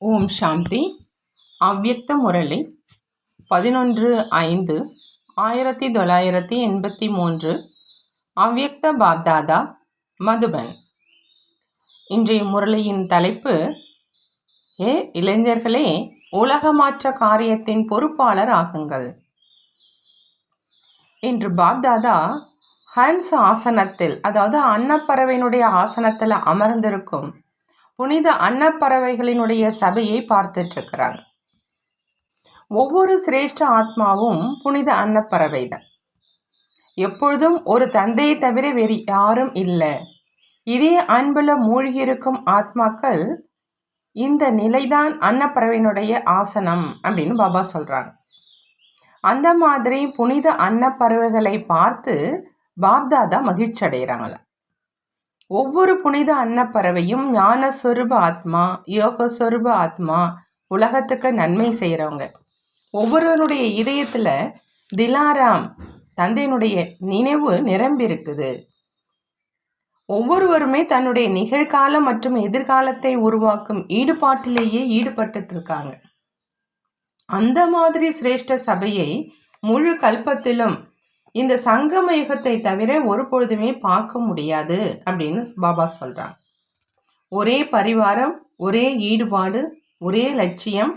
ஓம் சாந்தி. அவ்யக்த முரளி 11/5/1983. அவ்யக்த பாப்தாதா, மதுபன். இன்றைய முரளியின் தலைப்பு, ஏ இளைஞர்களே, உலக மாற்ற காரியத்தின் பொறுப்பாளர் ஆகுங்கள். இன்று பாப்தாதா ஹன்ஸ் ஆசனத்தில், அதாவது அன்னப்பறவையினுடைய ஆசனத்தில் அமர்ந்திருக்கும் புனித அன்னப்பறவைகளினுடைய சபையை பார்த்துட்டு இருக்கிறாங்க. ஒவ்வொரு சிரேஷ்ட ஆத்மாவும் புனித அன்னப்பறவை தான். எப்பொழுதும் ஒரு தந்தையை தவிர வேறு யாரும் இல்லை. இதே அன்புல மூழ்கியிருக்கும் ஆத்மாக்கள் இந்த நிலைதான் அன்னப்பறவையினுடைய ஆசனம் அப்படின்னு பாபா சொல்றாங்க. அந்த மாதிரி புனித அன்னப்பறவைகளை பார்த்து பாப்தாதா மகிழ்ச்சி அடைகிறாங்களா. ஒவ்வொரு புனித அன்னப்பறவையும் ஞான சொரூப ஆத்மா, யோக சொரூப ஆத்மா, உலகத்துக்கு நன்மை செய்கிறவங்க. ஒவ்வொருவருடைய இதயத்தில் திலாராம் தந்தையினுடைய நினைவு நிரம்பி இருக்குது. ஒவ்வொருவருமே தன்னுடைய நிகழ்காலம் மற்றும் எதிர்காலத்தை உருவாக்கும் ஈடுபாட்டிலேயே ஈடுபட்டு இருக்காங்க. அந்த மாதிரி சிரேஷ்ட சபையை முழு கல்பத்திலும் இந்த சங்கம யுகத்தை தவிர ஒரு பொழுதுமே பார்க்க முடியாது அப்படின்னு பாபா சொல்றாங்க. ஒரே பரிவாரம், ஒரே ஈடுபாடு, ஒரே லட்சியம்.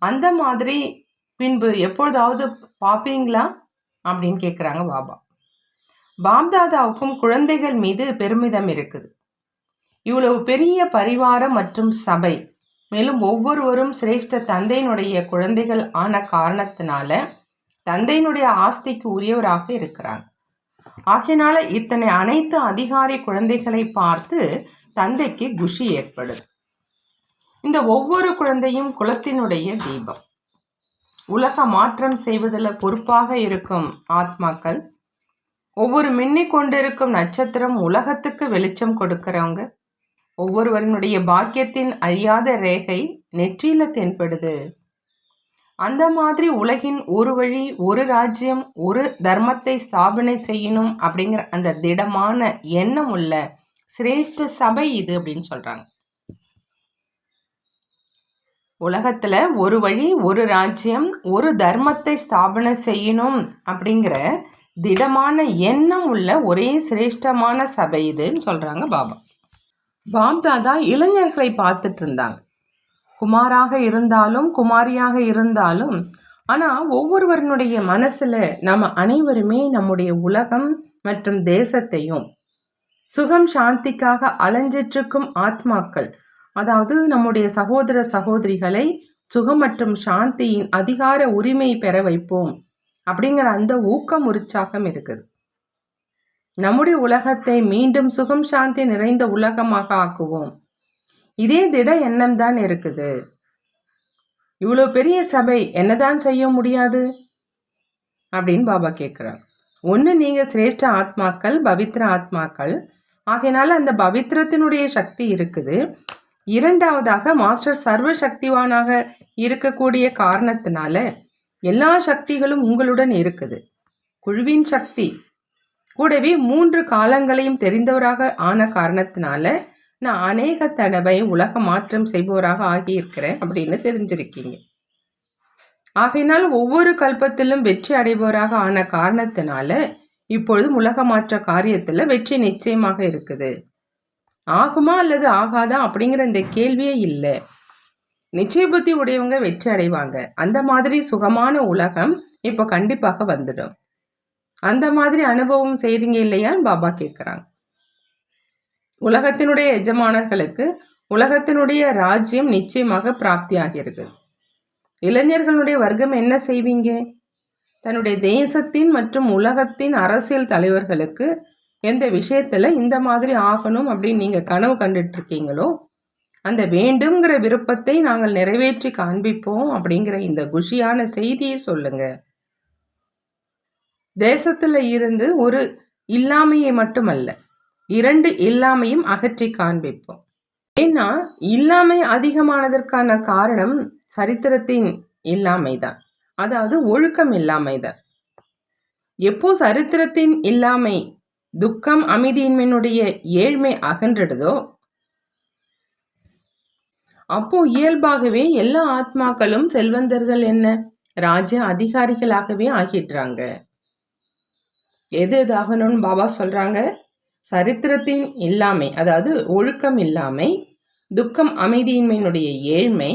அந்த மாதிரி பின்பு எப்பொழுதாவது பார்ப்பீங்களா அப்படின்னு கேட்குறாங்க பாபா. பாப்தாதாவுக்கும் குழந்தைகள் மீது பெருமிதம் இருக்குது. இவ்வளவு பெரிய பரிவாரம் மற்றும் சபை, மேலும் ஒவ்வொருவரும் சிரேஷ்ட தந்தையினுடைய குழந்தைகள் ஆன காரணத்தினால தந்தையினுடைய ஆஸ்திக்கு உரியவராக இருக்கிறாங்க. ஆகையினால இத்தனை அனைத்து அதிகாரி குழந்தைகளை பார்த்து தந்தைக்கு குஷி ஏற்படுது. இந்த ஒவ்வொரு குழந்தையும் குலத்தினுடைய தீபம். உலக மாற்றம் செய்வதில் பொறுப்பாக இருக்கும் ஆத்மாக்கள். ஒவ்வொரு மின்னிக் கொண்டிருக்கும் நட்சத்திரம் உலகத்துக்கு வெளிச்சம் கொடுக்கிறவங்க. ஒவ்வொருவரினுடைய பாக்கியத்தின் அழியாத ரேகை நெற்றியில தென்படுது. அந்த மாதிரி உலகின் ஒரு வழி, ஒரு ராஜ்யம், ஒரு தர்மத்தை ஸ்தாபனை செய்யணும் அப்படிங்கிற அந்த திடமான எண்ணம் உள்ள சிரேஷ்ட சபை இது அப்படின்னு சொல்றாங்க. உலகத்துல ஒரு வழி, ஒரு ராஜ்யம், ஒரு தர்மத்தை ஸ்தாபனை செய்யணும் அப்படிங்கிற திடமான எண்ணம் உள்ள ஒரே சிரேஷ்டமான சபை இதுன்னு சொல்றாங்க பாபா. பாப்தாதா இளைஞர்களை பார்த்துட்டு இருந்தாங்க. குமாராக இருந்தாலும் குமாரியாக இருந்தாலும், ஆனால் ஒவ்வொருவருடைய மனசில் நம்ம அனைவருமே நம்முடைய உலகம் மற்றும் தேசத்தையும் சுகம் சாந்திக்காக அலைஞ்சிட்ருக்கும் ஆத்மாக்கள், அதாவது நம்முடைய சகோதர சகோதரிகளை சுகம் மற்றும் சாந்தியின் அதிகார உரிமை பெற வைப்போம் அப்படிங்கிற அந்த ஊக்கம் உற்சாகம் இருக்குது. நம்முடைய உலகத்தை மீண்டும் சுகம் சாந்தி நிறைந்த உலகமாக ஆக்குவோம். இதே திட எண்ணம் தான் இருக்குது. இவ்வளோ பெரிய சபை என்னதான் செய்ய முடியாது அப்படின்னு பாபா கேட்குறாங்க. ஒன்று, நீங்கள் சிரேஷ்ட ஆத்மாக்கள், பவித்ர ஆத்மாக்கள், ஆகையினால அந்த பவித்திரத்தினுடைய சக்தி இருக்குது. இரண்டாவதாக மாஸ்டர் சர்வ சக்திவானாக இருக்கக்கூடிய காரணத்தினால எல்லா சக்திகளும் உங்களுடன் இருக்குது. குழுவின் சக்தி கூடவே 3 காலங்களையும் தெரிந்தவராக ஆன காரணத்தினால நான் அநேக தடவை உலக மாற்றம் செய்பவராக ஆகியிருக்கிறேன் அப்படின்னு தெரிஞ்சிருக்கீங்க. ஆகையினால் ஒவ்வொரு கல்பத்திலும் வெற்றி அடைபவராக ஆன காரணத்தினால இப்பொழுது உலக மாற்ற காரியத்தில் வெற்றி நிச்சயமாக இருக்குது. ஆகுமா அல்லது ஆகாதா அப்படிங்கிற இந்த கேள்வியே இல்லை. நிச்சய புத்தி உடையவங்க வெற்றி அடைவாங்க. அந்த மாதிரி சுகமான உலகம் இப்போ கண்டிப்பாக வந்துடும். அந்த மாதிரி அனுபவம் செய்றீங்க இல்லையான்னு பாபா கேட்குறாங்க. உலகத்தினுடைய எஜமானர்களுக்கு உலகத்தினுடைய ராஜ்யம் நிச்சயமாக பிராப்தி ஆகிறது. இளைஞர்களுடைய வர்க்கம் என்ன செய்வீங்க? தன்னுடைய தேசத்தின் மற்றும் உலகத்தின் அரசியல் தலைவர்களுக்கு எந்த விஷயத்துல இந்த மாதிரி ஆகணும் அப்படின்னு நீங்க கனவு கண்டுட்டு இருக்கீங்களோ அந்த வேண்டுங்கிற விருப்பத்தை நாங்கள் நிறைவேற்றி காண்பிப்போம் அப்படிங்கிற இந்த குஷியான செய்தியை சொல்லுங்க. தேசத்துல இருந்து ஒரு இல்லாமையை மட்டுமல்ல, 2 இல்லாமையும் அகற்றி காண்பிப்போம். ஏன்னா இல்லாமை அதிகமானதற்கான காரணம் சரித்திரத்தின் இல்லாமைதான், அதாவது ஒழுக்கம் இல்லாமைதான். எப்போ சரித்திரத்தின் இல்லாமை, துக்கம், அமைதியின்மையினுடைய ஏழ்மை அகன்றிடுதோ அப்போ இயல்பாகவே எல்லா ஆத்மாக்களும் செல்வந்தர்கள் என்ன ராஜ்ய அதிகாரிகளாகவே ஆகிடுறாங்க. எது எதாகணும்னு பாபா சொல்றாங்க? சரித்திரத்தின் இல்லாமை, அதாவது ஒழுக்கம் இல்லாமை, துக்கம், அமைதியின்மையினுடைய ஏழ்மை,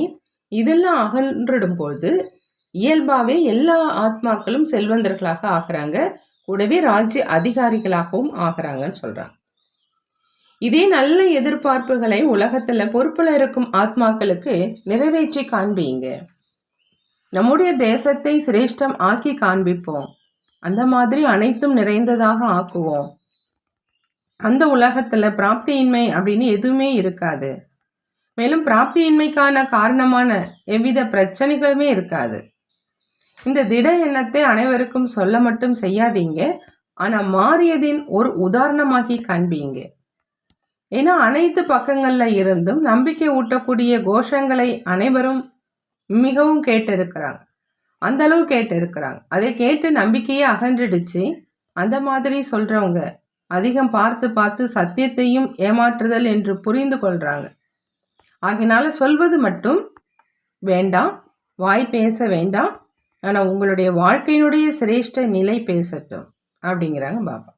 இதெல்லாம் அகன்றிடும் பொழுது இயல்பாகவே எல்லா ஆத்மாக்களும் செல்வந்தர்களாக ஆகிறாங்க, கூடவே ராஜ்ய அதிகாரிகளாகவும் ஆகிறாங்கன்னு சொல்றாங்க. இதே நல்ல எதிர்பார்ப்புகளை உலகத்துல பொறுப்புல இருக்கும் ஆத்மாக்களுக்கு நிறைவேற்றி காண்பீங்க. நம்முடைய தேசத்தை சிரேஷ்டம் ஆக்கி காண்பிப்போம். அந்த மாதிரி அனைத்தும் நிறைந்ததாக ஆக்குவோம். அந்த உலகத்துல பிராப்தியின்மை அப்படின்னு எதுவுமே இருக்காது. மேலும் பிராப்தியின்மைக்கான காரணமான எவ்வித பிரச்சனைகளுமே இருக்காது. இந்த திட எண்ணத்தை அனைவருக்கும் சொல்ல மட்டும் செய்யாதீங்க, ஆனா மாறியதின் ஒரு உதாரணமாகி காண்பீங்க. ஏன்னா அனைத்து பக்கங்கள்ல இருந்தும் நம்பிக்கை ஊட்டக்கூடிய கோஷங்களை அனைவரும் மிகவும் கேட்டிருக்கிறாங்க. அந்த அளவு கேட்டிருக்கிறாங்க. அதை கேட்டு நம்பிக்கையே அகன்றுடுச்சு. அந்த மாதிரி சொல்றவங்க அதிகம் பார்த்து பார்த்து சத்தியத்தையும் ஏமாற்றுதல் என்று புரிந்து கொள்றாங்க. ஆகினால சொல்வது மட்டும் வேண்டாம், வாய் பேச வேண்டாம், ஆனால் உங்களுடைய வாழ்க்கையினுடைய சிரேஷ்ட நிலை பேசட்டும் அப்படிங்கிறாங்க பாபா.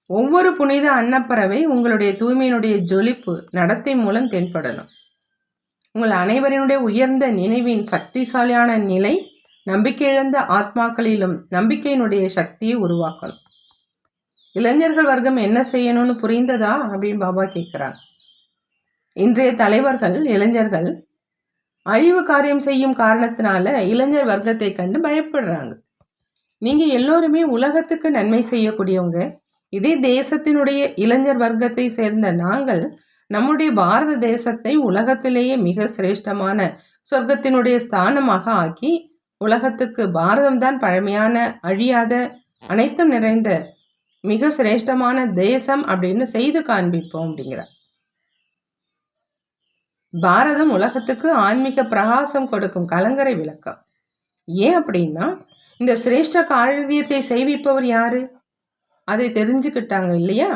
ஒவ்வொரு புனித அன்னப்பறவை உங்களுடைய தூய்மையினுடைய ஜொலிப்பு நடத்தை மூலம் தென்படணும். உங்கள் அனைவரினுடைய உயர்ந்த நினைவின் சக்திசாலியான நிலை நம்பிக்கை இழந்த ஆத்மாக்களிலும் நம்பிக்கையினுடைய சக்தியை உருவாக்கணும். இளைஞர்கள் வர்க்கம் என்ன செய்யணும்னு புரிந்ததா அப்படின்னு பாபா கேட்குறாங்க. இன்றைய தலைவர்கள் இளைஞர்கள் அழிவு காரியம் செய்யும் காரணத்தினால இளைஞர் வர்க்கத்தை கண்டு பயப்படுறாங்க. நீங்க எல்லோருமே உலகத்துக்கு நன்மை செய்யக்கூடியவங்க. இதே தேசத்தினுடைய இளைஞர் வர்க்கத்தை சேர்ந்த நாங்கள் நம்முடைய பாரத தேசத்தை உலகத்திலேயே மிக சிரேஷ்டமான சொர்க்கத்தினுடைய ஸ்தானமாக ஆக்கி உலகத்துக்கு பாரதம்தான் பழமையான, அழியாத, அனைத்தும் நிறைந்த மிக சிரேஷ்டமான தேசம் அப்படின்னு செய்து காண்பிப்போம் அப்படிங்கிறார். பாரதம் உலகத்துக்கு ஆன்மீக பிரகாசம் கொடுக்கும் கலங்கரை விளக்கம். ஏன் அப்படின்னா இந்த சிரேஷ்ட காரியத்தை செய்விப்பவர் யாரு? அதை தெரிஞ்சுக்கிட்டாங்க இல்லையா?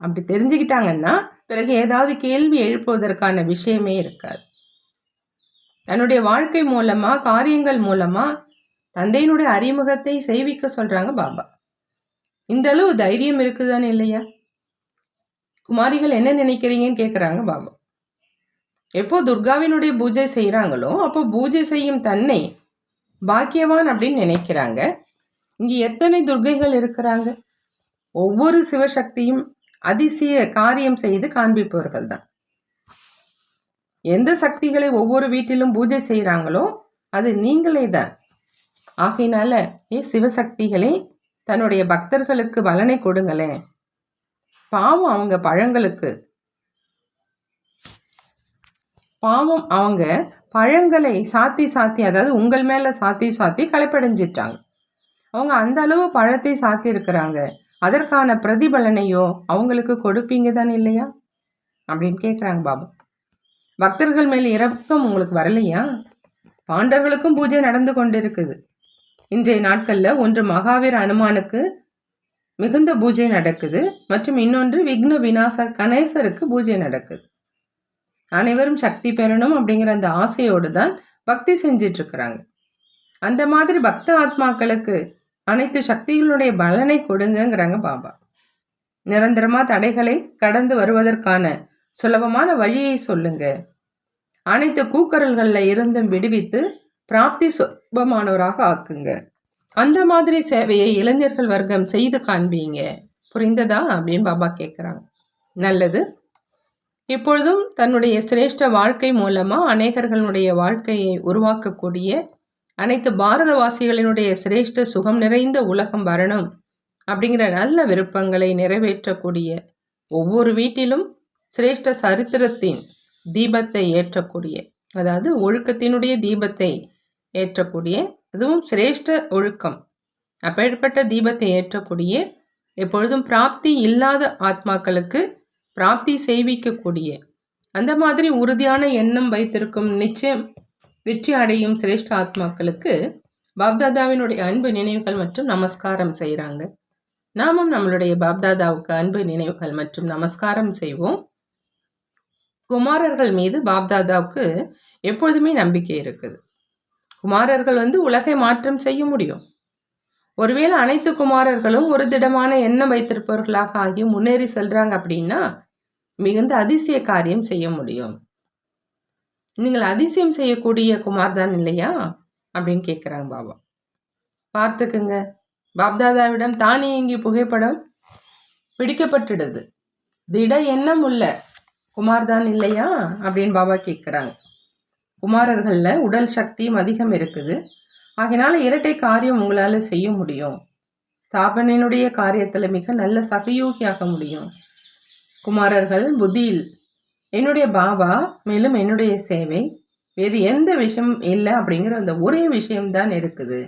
அப்படி தெரிஞ்சுக்கிட்டாங்கன்னா பிறகு ஏதாவது கேள்வி எழுப்புவதற்கான விஷயமே இருக்காது. தன்னுடைய வாழ்க்கை மூலமா, காரியங்கள் மூலமா தந்தையினுடைய அறிமுகத்தை செய்விக்க சொல்றாங்க பாபா. இந்த அளவு தைரியம் இருக்குதானே இல்லையா? குமாரிகள் என்ன நினைக்கிறீங்கன்னு கேட்குறாங்க பாபா. எப்போ துர்காவினுடைய பூஜை செய்கிறாங்களோ அப்போ பூஜை செய்யும் தன்னை பாக்கியவான் அப்படின்னு நினைக்கிறாங்க. இங்கே எத்தனை துர்கைகள் இருக்கிறாங்க? ஒவ்வொரு சிவசக்தியும் அதிசய காரியம் செய்து காண்பிப்பவர்கள் தான். எந்த சக்திகளை ஒவ்வொரு வீட்டிலும் பூஜை செய்கிறாங்களோ அது நீங்களே தான். ஆகையினால சிவசக்திகளே தன்னுடைய பக்தர்களுக்கு பலனை கொடுங்களேன். பாவம் அவங்க பழங்களுக்கு, பாவம் அவங்க பழங்களை சாத்தி சாத்தி, அதாவது உங்கள் மேலே சாத்தி சாத்தி களைப்படைஞ்சிட்டாங்க. அவங்க அந்த அளவு பழத்தை சாத்தி இருக்கிறாங்க. அதற்கான பிரதிபலனையோ அவங்களுக்கு கொடுப்பீங்க தானே இல்லையா அப்படின்னு கேட்குறாங்க பாபா. பக்தர்கள் மேல் இரக்கம் உங்களுக்கு வரலையா? பாண்டவர்களுக்கும் பூஜை நடந்து கொண்டு இருக்குது. இன்றைய நாட்களில் ஒன்று மகாவீர அனுமானுக்கு மிகுந்த பூஜை நடக்குது, மற்றும் இன்னொன்று விக்ன விநாச கணேசருக்கு பூஜை நடக்குது. அனைவரும் சக்தி பெறணும் அப்படிங்கிற அந்த ஆசையோடு தான் பக்தி செஞ்சிட்டு இருக்கிறாங்க. அந்த மாதிரி பக்த ஆத்மாக்களுக்கு அனைத்து சக்திகளுடைய பலனை கொடுங்கிறாங்க பாபா. நிரந்தரமா தடைகளை கடந்து வருவதற்கான சுலபமான வழியை சொல்லுங்க. அனைத்து கூக்குரல்கள்ல இருந்தும் விடுவித்து பிராப்தி சுலபமானவராக ஆக்குங்க. அந்த மாதிரி சேவையை இளைஞர்கள் வர்க்கம் செய்து காண்பீங்க. புரிந்ததா அப்படின்னு பாபா கேட்குறாங்க. நல்லது. இப்பொழுதும் தன்னுடைய சிரேஷ்ட வாழ்க்கை மூலமா அநேகர்களுடைய வாழ்க்கையை உருவாக்கக்கூடிய அனைத்து பாரதவாசிகளினுடைய சிரேஷ்ட சுகம் நிறைந்த உலகம் வரணும் அப்படிங்கிற நல்ல விருப்பங்களை நிறைவேற்றக்கூடிய, ஒவ்வொரு வீட்டிலும் சிரேஷ்ட சரித்திரத்தின் தீபத்தை ஏற்றக்கூடிய, அதாவது ஒழுக்கத்தினுடைய தீபத்தை ஏற்றக்கூடிய, அதுவும் சிரேஷ்ட ஒழுக்கம், அப்பேற்பட்ட தீபத்தை ஏற்றக்கூடிய, எப்பொழுதும் பிராப்தி இல்லாத ஆத்மாக்களுக்கு பிராப்தி செய்விக்கக்கூடிய, அந்த மாதிரி உறுதியான எண்ணம் வைத்திருக்கும் நிச்சயம் வெற்றி அடையும் சிரேஷ்ட ஆத்மாக்களுக்கு பாப்தாதாவினுடைய அன்பு நினைவுகள் மற்றும் நமஸ்காரம் செய்கிறாங்க. நாமும் நம்மளுடைய பாப்தாதாவுக்கு அன்பு நினைவுகள் மற்றும் நமஸ்காரம் செய்வோம். குமாரர்கள் மீது பாப்தாதாவுக்கு எப்பொழுதுமே நம்பிக்கை இருக்குது. குமாரர்கள் உலகை மாற்றம் செய்ய முடியும். ஒருவேளை அனைத்து குமாரர்களும் ஒரு திடமான எண்ணம் வைத்திருப்பவர்களாக ஆகி முன்னேறி செல்றாங்க அப்படின்னா மிகுந்த அதிசய காரியம் செய்ய முடியும். நீங்கள் அதிசயம் செய்யக்கூடிய குமார் தான் இல்லையா அப்படின்னு கேட்குறாங்க பாபா. பார்த்துக்குங்க, பாப்தாதாவிடம் தானியங்கி புகைப்படம் பிடிக்கப்பட்டுடுது. திட எண்ணம் உள்ள குமார் தான் இல்லையா அப்படின்னு பாபா கேட்குறாங்க. குமாரர்களில் உடல் சக்தியும் அதிகம் இருக்குது. ஆகினால இரட்டை காரியம் உங்களால் செய்ய முடியும். ஸ்தாபனையினுடைய காரியத்தில் மிக நல்ல சகயோகியாக முடியும். குமாரர்கள் புத்தியில் என்னுடைய பாபா மேலும் என்னுடைய சேவை வேறு எந்த விஷயம் இல்லை அப்படிங்கிற அந்த ஒரே விஷயம்தான் இருக்குது.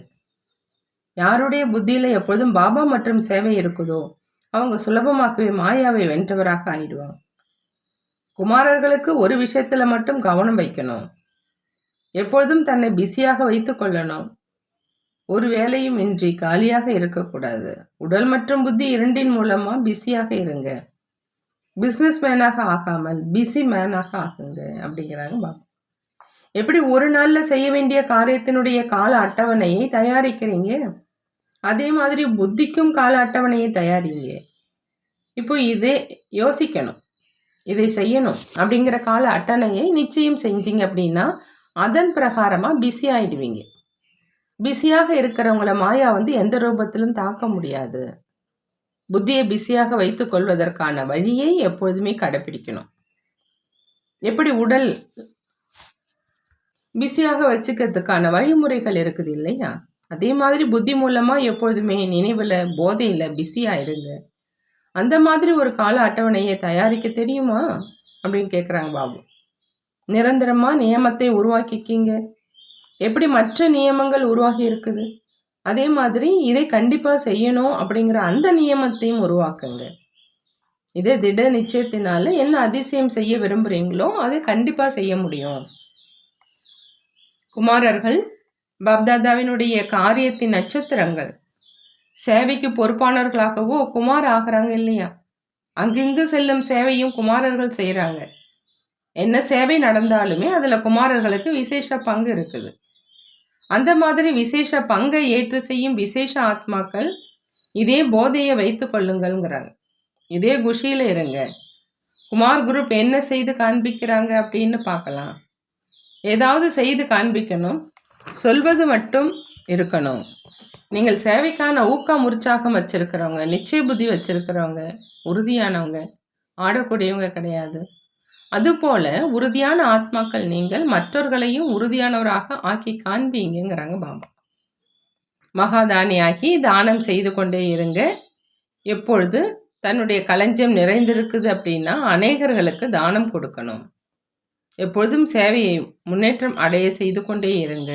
யாருடைய புத்தியில் எப்பொழுதும் பாபா மற்றும் சேவை இருக்குதோ அவங்க சுலபமாகவே மாயாவை வென்றவராக ஆயிடுவாங்க. குமாரர்களுக்கு ஒரு விஷயத்தில் மட்டும் கவனம் வைக்கணும். எப்பொழுதும் தன்னை பிஸியாக வைத்து கொள்ளணும். ஒரு வேலையும் இன்றி காலியாக இருக்கக்கூடாது. உடல் மற்றும் புத்தி இரண்டின் மூலமா பிஸியாக இருங்க. பிஸ்னஸ் மேனாக ஆகாமல் பிஸி மேனாக ஆகுங்க அப்படிங்கிறாங்க பாபா. எப்படி ஒரு நாளில் செய்ய வேண்டிய காரியத்தினுடைய கால அட்டவணையை தயாரிக்கிறீங்க, அதே மாதிரி புத்திக்கும் கால அட்டவணையை தயாரிங்க. இப்போ இதே யோசிக்கணும், இதை செய்யணும் அப்படிங்கிற கால அட்டவணையை நிச்சயம் செஞ்சீங்க அப்படின்னா அதன் பிரகாரமாக பிஸி ஆகிடுவீங்க. பிஸியாக இருக்கிறவங்கள மாயா எந்த ரூபத்திலும் தாக்க முடியாது. புத்தியை பிஸியாக வைத்துக் கொள்வதற்கான வழியை எப்பொழுதுமே கடைபிடிக்கணும். எப்படி உடல் பிஸியாக வச்சுக்கிறதுக்கான வழிமுறைகள் இருக்குது இல்லையா, அதே மாதிரி புத்தி மூலமாக எப்பொழுதுமே நினைவில் போதையில் பிஸியாக இருங்க. அந்த மாதிரி ஒரு கால அட்டவணையை தயாரிக்க தெரியுமா அப்படின்னு கேட்குறாங்க பாபு. நிரந்தரமாக நியமத்தை உருவாக்கிக்கிங்க. எப்படி மற்ற நியமங்கள் உருவாகி இருக்குது அதே மாதிரி இதை கண்டிப்பாக செய்யணும் அப்படிங்கிற அந்த நியமத்தையும் உருவாக்குங்க. இதே திட நிச்சயத்தினால என்ன அதிசயம் செய்ய விரும்புகிறீங்களோ அதை கண்டிப்பாக செய்ய முடியும். குமாரர்கள் பாப்தாதாவினுடைய காரியத்தின் நட்சத்திரங்கள். சேவைக்கு பொறுப்பானவர்களாகவோ குமார் ஆகிறாங்க இல்லையா, அங்கிங்கு செல்லும் சேவையும் குமாரர்கள் செய்கிறாங்க. என்ன சேவை நடந்தாலுமே அதில் குமாரர்களுக்கு விசேஷ பங்கு இருக்குது. அந்த மாதிரி விசேஷ பங்கை ஏற்று செய்யும் விசேஷ ஆத்மாக்கள் இதே போதையை வைத்து கொள்ளுங்கள்ங்கிறாங்க. இதே குஷியில் இருங்க. குமார் குரூப் என்ன செய்து காண்பிக்கிறாங்க அப்படின்னு பார்க்கலாம். ஏதாவது செய்து காண்பிக்கணும், சொல்வது மட்டும் இருக்கணும். நீங்கள் சேவைக்கான ஊக்கம் உற்சாகம் வச்சுருக்கிறவங்க, நிச்சய புத்தி வச்சுருக்கிறவங்க, உறுதியானவங்க, ஆடக்கூடியவங்க கிடையாது. அதுபோல உறுதியான ஆத்மாக்கள் நீங்கள் மற்றவர்களையும் உறுதியானவராக ஆக்கி காண்பீங்கிறாங்க பாபா. மகாதானியாகி தானம் செய்து கொண்டே இருங்க. எப்பொழுது தன்னுடைய களஞ்சியம் நிறைந்திருக்குது அப்படின்னா அநேகர்களுக்கு தானம் கொடுக்கணும். எப்பொழுதும் சேவையை முன்னேற்றம் அடைய செய்து கொண்டே இருங்க.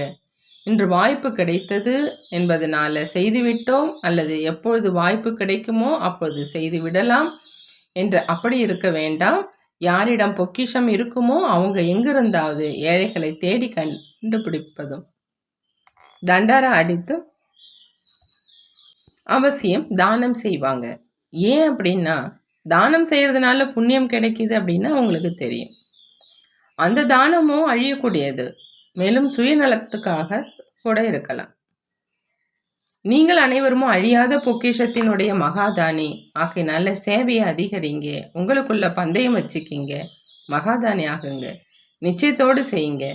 இன்று வாய்ப்பு கிடைத்தது என்பதனால செய்துவிட்டோம், அல்லது எப்பொழுது வாய்ப்பு கிடைக்குமோ அப்பொழுது செய்து விடலாம் என்று அப்படி இருக்க வேண்டாம். யாரிடம் பொக்கிஷம் இருக்குமோ அவங்க எங்கிருந்தாவது ஏழைகளை தேடி கண்டுபிடிப்பதும் தண்டாரா அடித்து அவசியம் தானம் செய்வாங்க. ஏன் அப்படின்னா தானம் செய்யறதுனால புண்ணியம் கிடைக்குது அப்படின்னா உங்களுக்கு தெரியும். அந்த தானமும் அழியக்கூடியது, மேலும் சுயநலத்துக்காக கூட இருக்கலாம். நீங்கள் அனைவரும் அழியாத பொக்கிஷத்தினுடைய மகாதானி ஆகையினால சேவையை அதிகரிங்க. உங்களுக்குள்ள பந்தயம் வச்சுக்கிங்க, மகாதானி ஆகுங்க, நிச்சயத்தோடு செய்யுங்க.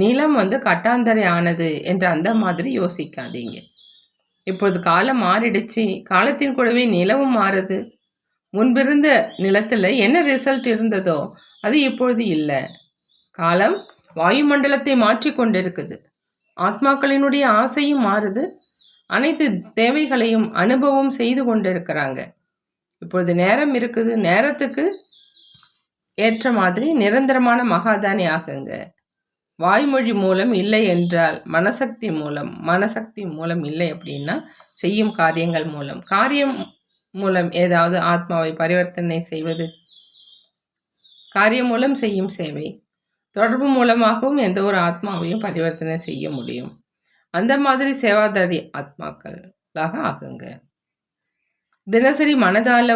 நிலம் கட்டாந்தரை ஆனது என்று அந்த மாதிரி யோசிக்காதீங்க. இப்போது காலம் மாறிடுச்சு, காலத்தின் கூடவே நிலவும் மாறுது. முன்பிருந்த நிலத்தில் என்ன ரிசல்ட் இருந்ததோ அது இப்பொழுது இல்லை. காலம் வாயுமண்டலத்தை மாற்றி கொண்டிருக்குது. ஆத்மாக்களினுடைய ஆசையும் மாறுது. அனைத்து தேவைகளையும் அனுபவம் செய்து கொண்டிருக்கிறாங்க. இப்பொழுது நேரம் இருக்குது. நேரத்துக்கு ஏற்ற மாதிரி நிரந்தரமான மகாதானி ஆகுங்க. வாய்மொழி மூலம் இல்லை என்றால் மனசக்தி மூலம், மனசக்தி மூலம் இல்லை அப்படின்னா செய்யும் காரியங்கள் மூலம், காரியம் மூலம் ஏதாவது ஆத்மாவை பரிவர்த்தனை செய்வது, காரியம் மூலம் செய்யும் சேவை, தொடர்பு மூலமாகவும் எந்த ஒரு ஆத்மாவையும் பரிவர்த்தனை செய்ய முடியும். அந்த மாதிரி சேவாதாரி ஆத்மாக்களாக ஆகுங்க. தினசரி மனதால்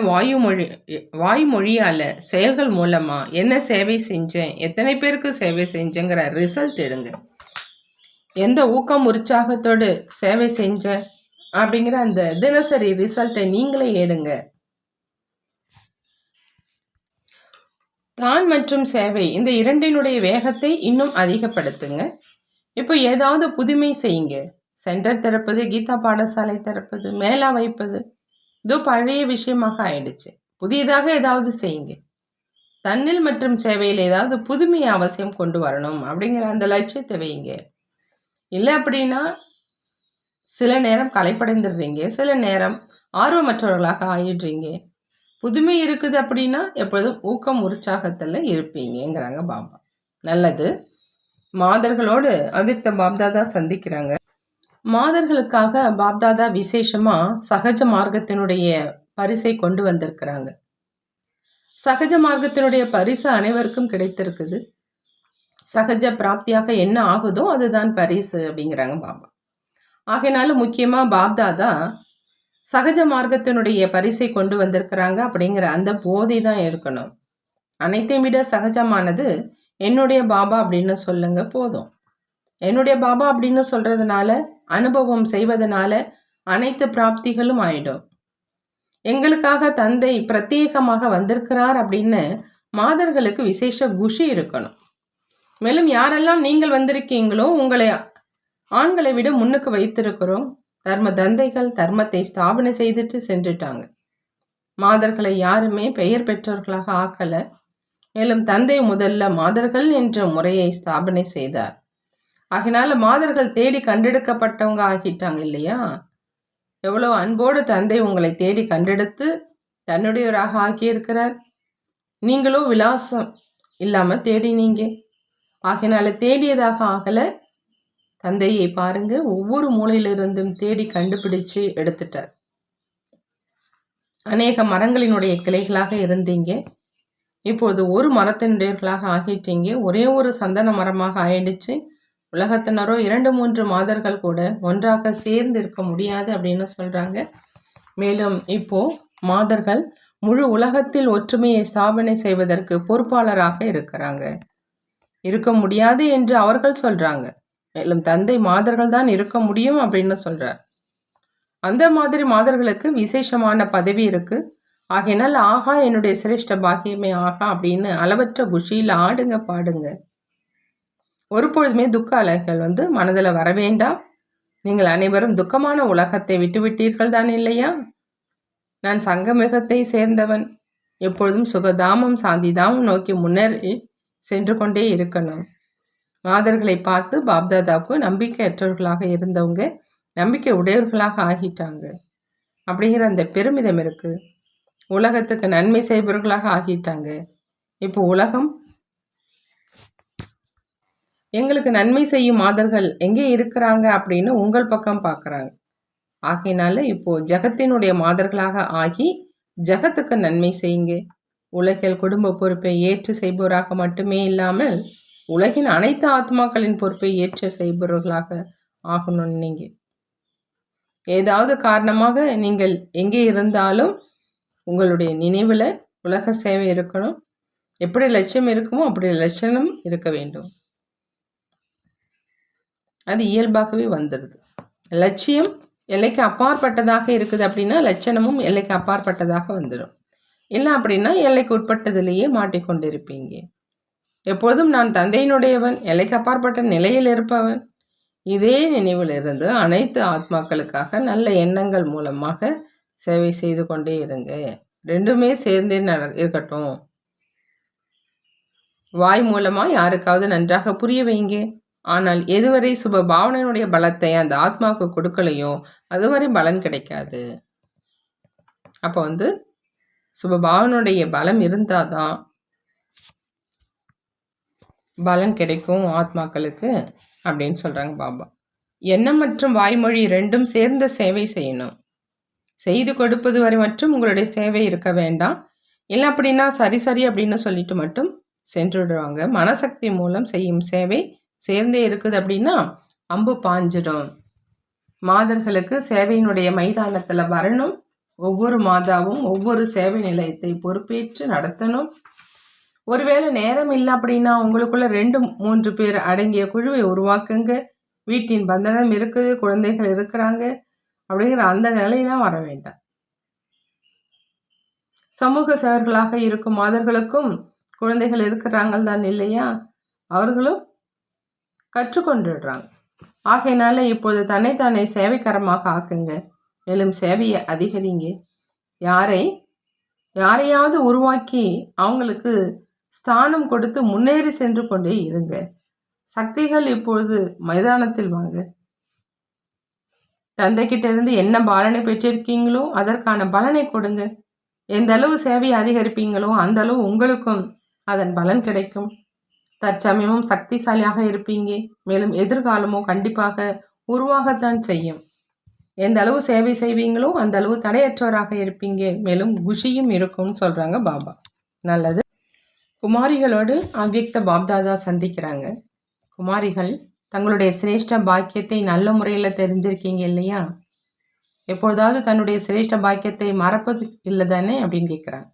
வாய்மொழியால் செயல்கள் மூலமாக என்ன சேவை செஞ்சேன், எத்தனை பேருக்கு சேவை செஞ்சேங்கிற ரிசல்ட் எடுங்க. எந்த ஊக்கம் உற்சாகத்தோடு சேவை செஞ்ச அப்படிங்கிற அந்த தினசரி ரிசல்ட்டை நீங்களே எடுங்க. தான் மற்றும் சேவை இந்த இரண்டினுடைய வேகத்தை இன்னும் அதிகப்படுத்துங்க. இப்போ ஏதாவது புதுமை செய்யுங்க. சென்டர் திறப்பது, கீதா பாடசாலை திறப்பது, மேலா வைப்பது இதோ பழைய விஷயமாக ஆயிடுச்சு. புதியதாக ஏதாவது செய்யுங்க. தன்னில் மற்றும் சேவையில் ஏதாவது புதுமையை அவசியம் கொண்டு வரணும் அப்படிங்கிற அந்த லட்சியத்தை வைங்க. இல்லை அப்படின்னா சில நேரம் களைப்படைந்துடுறீங்க, சில நேரம் ஆர்வமற்றவர்களாக ஆயிடுறீங்க. புதுமை இருக்குது அப்படின்னா எப்பொழுதும் ஊக்கம் உற்சாகத்தில் இருப்பீங்கிறாங்க பாபா. நல்லது. மாதர்களோடு அவ்யக்த பாப்தாதா சந்திக்கிறாங்க. மாதர்களுக்காக பாப்தாதா விசேஷமாக சகஜ மார்க்கத்தினுடைய பரிசை கொண்டு வந்திருக்கிறாங்க. சகஜ மார்க்கத்தினுடைய பரிசு அனைவருக்கும் கிடைத்திருக்குது. சகஜ பிராப்தியாக என்ன ஆகுதோ அதுதான் பரிசு அப்படிங்கிறாங்க பாபா. ஆகையினால முக்கியமாக பாப்தாதா சகஜ மார்க்கத்தினுடைய பரிசை கொண்டு வந்திருக்கிறாங்க அப்படிங்கிற அந்த போதை தான் இருக்கணும். அனைத்தையும் விட சகஜமானது என்னுடைய பாபா அப்படின்னு சொல்லுங்க போதும். என்னுடைய பாபா அப்படின்னு சொல்றதுனால, அனுபவம் செய்வதனால அனைத்து பிராப்திகளும் ஆயிடும். எங்களுக்காக தந்தை பிரத்யேகமாக வந்திருக்கிறார் அப்படின்னு மாதர்களுக்கு விசேஷ குஷி இருக்கணும். மேலும் யாரெல்லாம் நீங்கள் வந்திருக்கீங்களோ உங்களை ஆண்களை விட முன்னுக்கு வைத்திருக்கிறோம். தர்ம தந்தைகள் தர்மத்தை ஸ்தாபனை செய்துட்டு சென்றுட்டாங்க. மாதர்களை யாருமே பெயர் பெற்றவர்களாக ஆக்கல. மேலும் தந்தை முதல்ல மாதர்கள் என்ற முறையை ஸ்தாபனை செய்தார். ஆகினால மாதர்கள் தேடி கண்டெடுக்கப்பட்டவங்க ஆகிட்டாங்க இல்லையா? எவ்வளோ அன்போடு தந்தை உங்களை தேடி கண்டெடுத்து தன்னுடையவராக ஆக்கியிருக்கிறார். நீங்களோ விலாசம் இல்லாமல் தேடினீங்க. ஆகினால தேடியதாக ஆகலை. தந்தையை பாருங்க, ஒவ்வொரு மூலையிலிருந்தும் தேடி கண்டுபிடிச்சு எடுத்துட்டார். அநேக மரங்களினுடைய கிளைகளாக இருந்தீங்க, இப்பொழுது ஒரு மரத்தினுடையவர்களாக ஆகிட்டீங்க. ஒரே ஒரு சந்தன மரமாக ஆயிடுச்சு. உலகத்தினரோ 2-3 மாதர்கள் கூட ஒன்றாக சேர்ந்து இருக்க முடியாது அப்படின்னு சொல்றாங்க. மேலும் இப்போ மாதர்கள் முழு உலகத்தில் ஒற்றுமையை ஸ்தாபனை செய்வதற்கு பொறுப்பாளராக இருக்கிறாங்க. இருக்க முடியாது என்று அவர்கள் சொல்றாங்க. மேலும் தந்தை மாதர்கள் தான் இருக்க முடியும் அப்படின்னு சொல்றார். அந்த மாதிரி மாதர்களுக்கு விசேஷமான பதவி இருக்கு. ஆகையினால் ஆகா என்னுடைய சிரேஷ்ட பாக்கியமே ஆகா அப்படின்னு அளவற்ற குஷியில் ஆடுங்க பாடுங்க. ஒரு பொழுதுமே துக்க அலைகள் மனதில் வர வேண்டாம். நீங்கள் அனைவரும் துக்கமான உலகத்தை விட்டுவிட்டீர்கள் தான் இல்லையா? நான் சங்கமிகத்தை சேர்ந்தவன். எப்பொழுதும் சுகதாமம் சாந்திதாமம் நோக்கி முன்னேறி சென்று கொண்டே இருக்கணும். மாதர்களை பார்த்து பாப்தாதாவுக்கு நம்பிக்கையற்றவர்களாக இருந்தவங்க நம்பிக்கை உடையவர்களாக ஆகிட்டாங்க அப்படிங்கிற அந்த பெருமிதம் இருக்கு. உலகத்துக்கு நன்மை செய்பவர்களாக ஆகிட்டாங்க. இப்போ உலகம் எங்களுக்கு நன்மை செய்யும் மாதர்கள் எங்கே இருக்கிறாங்க அப்படின்னு உங்கள் பக்கம் பார்க்குறாங்க. ஆகையினால இப்போ ஜகத்தினுடைய மாதர்களாக ஆகி ஜகத்துக்கு நன்மை செய்யுங்க. உலகில் குடும்ப பொறுப்பை ஏற்று செய்பவராக மட்டுமே இல்லாமல் உலகின் அனைத்து ஆத்மாக்களின் பொறுப்பை ஏற்று செய்பவர்களாக ஆகணும்னு நீங்கள் ஏதாவது காரணமாக நீங்கள் எங்கே இருந்தாலும் உங்களுடைய நினைவில் உலக சேவை இருக்கணும். எப்படி லட்சியம் இருக்குமோ அப்படி லட்சணம் இருக்க வேண்டும். அது இயல்பாகவே வந்துடுது. லட்சியம் எல்லைக்கு அப்பாற்பட்டதாக இருக்குது அப்படின்னா லட்சணமும் எல்லைக்கு அப்பாற்பட்டதாக வந்துடும். இல்லை அப்படின்னா எல்லைக்கு உட்பட்டதிலேயே மாட்டிக்கொண்டிருப்பீங்க. எப்பொழுதும் நான் தந்தையினுடையவன், எல்லைக்கு அப்பாற்பட்ட நிலையில் இருப்பவன். இதே நினைவிலிருந்து அனைத்து ஆத்மாக்களுக்காக நல்ல எண்ணங்கள் மூலமாக சேவை செய்து கொண்டே இருங்க. ரெண்டுமே சேர்ந்தே இருக்கட்டும். வாய் மூலமாக யாருக்காவது நன்றாக புரிய வைங்க. ஆனால் எதுவரை சுப பாவனையினுடைய பலத்தை அந்த ஆத்மாவுக்கு கொடுக்கலையோ அதுவரை பலன் கிடைக்காது. அப்போ சுபபாவனுடைய பலம் இருந்தால் தான் பலன் கிடைக்கும் ஆத்மாக்களுக்கு அப்படின்னு சொல்கிறாங்க பாபா. எண்ணம் மற்றும் வாய்மொழி ரெண்டும் சேர்ந்த சேவை செய்யணும். செய்து கொடுப்பது வரை மட்டும் உங்களுடைய சேவை இருக்க வேண்டாம். இல்லை அப்படின்னா சரி அப்படின்னு சொல்லிட்டு மட்டும் சென்று விடுவாங்க. மனசக்தி மூலம் செய்யும் சேவை சேர்ந்தே இருக்குது அப்படின்னா அம்பு பாஞ்சிடும். மாதர்களுக்கு சேவையினுடைய மைதானத்தில் வரணும். ஒவ்வொரு மாதாவும் ஒவ்வொரு சேவை நிலையத்தை பொறுப்பேற்று நடத்தணும். ஒருவேளை நேரம் இல்லை அப்படின்னா உங்களுக்குள்ள 2-3 பேர் அடங்கிய குழுவை உருவாக்குங்க. வீட்டின் பந்தனம் இருக்குது, குழந்தைகள் இருக்கிறாங்க அப்படிங்கிற அந்த நிலையெல்லாம் வர வேண்டாம். சமூக சேவர்களாக இருக்கும் மாதர்களுக்கும் குழந்தைகள் இருக்கிறாங்க தான் இல்லையா, அவர்களும் கற்றுக்கொண்டுடுறாங்க. ஆகையினால இப்போது தன்னைத்தானே சேவைக்கரமாக ஆக்குங்க. மேலும் சேவையை அதிகரிங்க. யாரையாவது உருவாக்கி அவங்களுக்கு ஸ்தானம் கொடுத்து முன்னேறி சென்று கொண்டே இருங்க. சக்திகள் இப்பொழுது மைதானத்தில் வாங்க. தந்தைக்கிட்ட இருந்து என்ன பலனை பெற்றிருக்கீங்களோ அதற்கான பலனை கொடுங்க. எந்த அளவு சேவையை அதிகரிப்பீங்களோ அந்த அளவு உங்களுக்கும் அதன் பலன் கிடைக்கும். தற்சமயமும் சக்திசாலியாக இருப்பீங்க. மேலும் எதிர்காலமோ கண்டிப்பாக உருவாகத்தான் செய்யும். எந்த அளவு சேவை செய்வீங்களோ அந்த அளவு தடையற்றவராக இருப்பீங்க. மேலும் குஷியும் இருக்கும்னு சொல்கிறாங்க பாபா. நல்லது. குமாரிகளோடு அவ்வியக்த பாப்தாதா சந்திக்கிறாங்க. குமாரிகள் தங்களுடைய சிரேஷ்ட பாக்கியத்தை நல்ல முறையில் தெரிஞ்சிருக்கீங்க இல்லையா? எப்பொழுதாவது தன்னுடைய சிரேஷ்ட பாக்கியத்தை மறப்பது இல்லை தானே அப்படின்னு கேட்குறாங்க.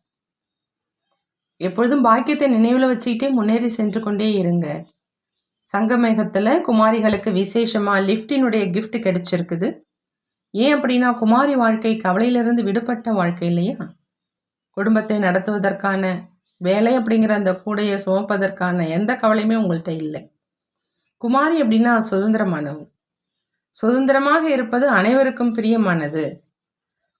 எப்பொழுதும் பாக்கியத்தை நினைவில் வச்சுக்கிட்டே முன்னேறி சென்று கொண்டே இருங்க. சங்கமேகத்தில் குமாரிகளுக்கு விசேஷமாக லிஃப்டினுடைய கிஃப்ட் கிடைச்சிருக்குது. ஏன் அப்படின்னா குமாரி வாழ்க்கை கவலையிலிருந்து விடுபட்ட வாழ்க்கை இல்லையா? குடும்பத்தை நடத்துவதற்கான வேலை அப்படிங்கிற அந்த கூடையை சுமப்பதற்கான எந்த கவலையுமே உங்கள்கிட்ட இல்லை. குமாரி அப்படின்னா சுதந்திரமானவங்க. சுதந்திரமாக இருப்பது அனைவருக்கும் பிரியமானது.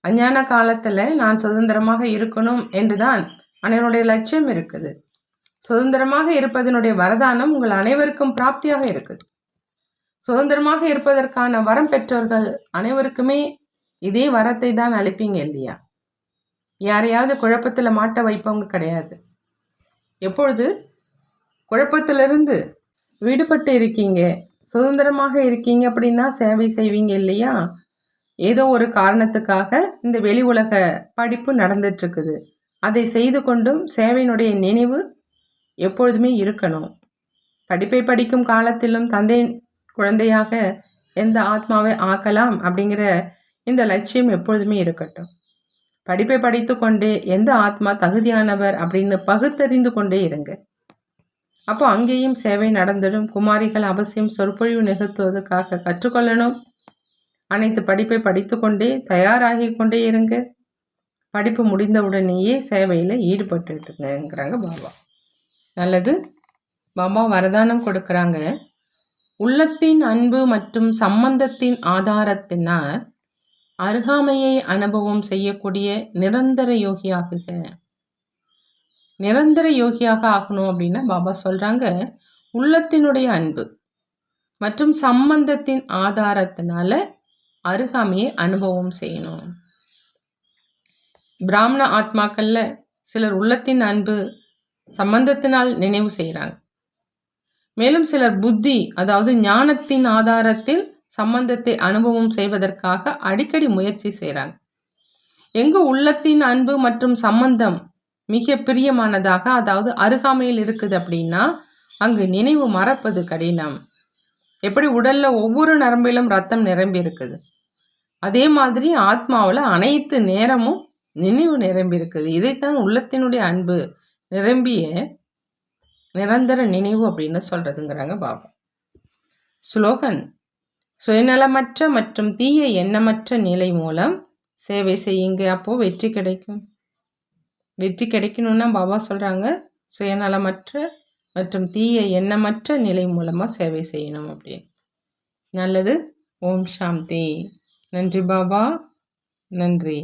அஞ்ஞான காலத்தில் நான் சுதந்திரமாக இருக்கணும் என்றுதான் அனைவருடைய லட்சியம் இருக்குது. சுதந்திரமாக இருப்பதனுடைய வரதானம் உங்கள் அனைவருக்கும் பிராப்தியாக இருக்குது. சுதந்திரமாக இருப்பதற்கான வரம் பெற்றவர்கள் அனைவருக்குமே இதே வரத்தை தான் அளிப்பீங்க இல்லையா? யாரையாவது குழப்பத்தில் மாட்ட வைப்பவங்க கிடையாது. எப்பொழுது குழப்பத்திலிருந்து விடுபட்டு இருக்கீங்க, சுதந்திரமாக இருக்கீங்க அப்படின்னா சேவை செய்வீங்க இல்லையா? ஏதோ ஒரு காரணத்துக்காக இந்த வெளி உலக படிப்பு நடந்துட்டுருக்குது. அதை செய்து கொண்டும் சேவையினுடைய நினைவு எப்பொழுதுமே இருக்கணும். படிப்பை படிக்கும் காலத்திலும் தந்தை குழந்தையாக எந்த ஆத்மாவை ஆக்கலாம் அப்படிங்கிற இந்த லட்சியம் எப்பொழுதுமே இருக்கட்டும். படிப்பை படித்து கொண்டே எந்த ஆத்மா தகுதியானவர் அப்படின்னு பகுத்தறிந்து கொண்டே இருங்க. அப்போ அங்கேயும் சேவை நடந்துடும். குமாரிகள் அவசியம் சொற்பொழிவு நிகழ்த்துவதற்காக கற்றுக்கொள்ளணும். அனைத்து படிப்பை படித்து கொண்டே தயாராகி கொண்டே இருங்க. படிப்பு முடிந்த உடனேயே சேவையில் ஈடுபட்டுட்டுங்கிறாங்க பாபா. நல்லது. பாபா வரதானம் கொடுக்குறாங்க. உள்ளத்தின் அன்பு மற்றும் சம்பந்தத்தின் ஆதாரத்தினால் அருகாமையை அனுபவம் செய்யக்கூடிய நிரந்தர யோகியாகுக. நிரந்தர யோகியாக ஆகணும் அப்படின்னா பாபா சொல்கிறாங்க, உள்ளத்தினுடைய அன்பு மற்றும் சம்பந்தத்தின் ஆதாரத்தினால அருகாமையை அனுபவம் செய்யணும். பிராமண ஆத்மாக்களில் சிலர் உள்ளத்தின் அன்பு சம்பந்தத்தினால் நினைவு செய்கிறாங்க. மேலும் சிலர் புத்தி அதாவது ஞானத்தின் ஆதாரத்தில் சம்பந்தத்தை அனுபவம் செய்வதற்காக அடிக்கடி முயற்சி செய்கிறாங்க. எங்கு உள்ளத்தின் அன்பு மற்றும் சம்பந்தம் மிக பிரியமானதாக அதாவது அருகாமையில் இருக்குது அப்படின்னா அங்கு நினைவு மறப்பது கடினம். எப்படி உடல்ல ஒவ்வொரு நரம்பிலும் ரத்தம் நிரம்பி இருக்குது, அதே மாதிரி ஆத்மாவில் அனைத்து நேரமும் நினைவு நிரம்பி இருக்குது. இதைத்தான் உள்ளத்தினுடைய அன்பு நிரம்பிய நிரந்தர நினைவு அப்படின்னு சொல்றதுங்கிறாங்க பாபா. ஸ்லோகன்: சுயநலமற்ற மற்றும் தீய எண்ணமற்ற நிலை மூலம் சேவை செய்யுங்க, அப்போ வெற்றி கிடைக்கும். வெற்றி கிடைக்கணும்னா பாபா சொல்றாங்க சுயநலமற்ற மற்றும் தீய எண்ணமற்ற நிலை மூலமாக சேவை செய்யணும் அப்படின்னு. நல்லது. ஓம் சாந்தி. நன்றி பாபா. நன்றி.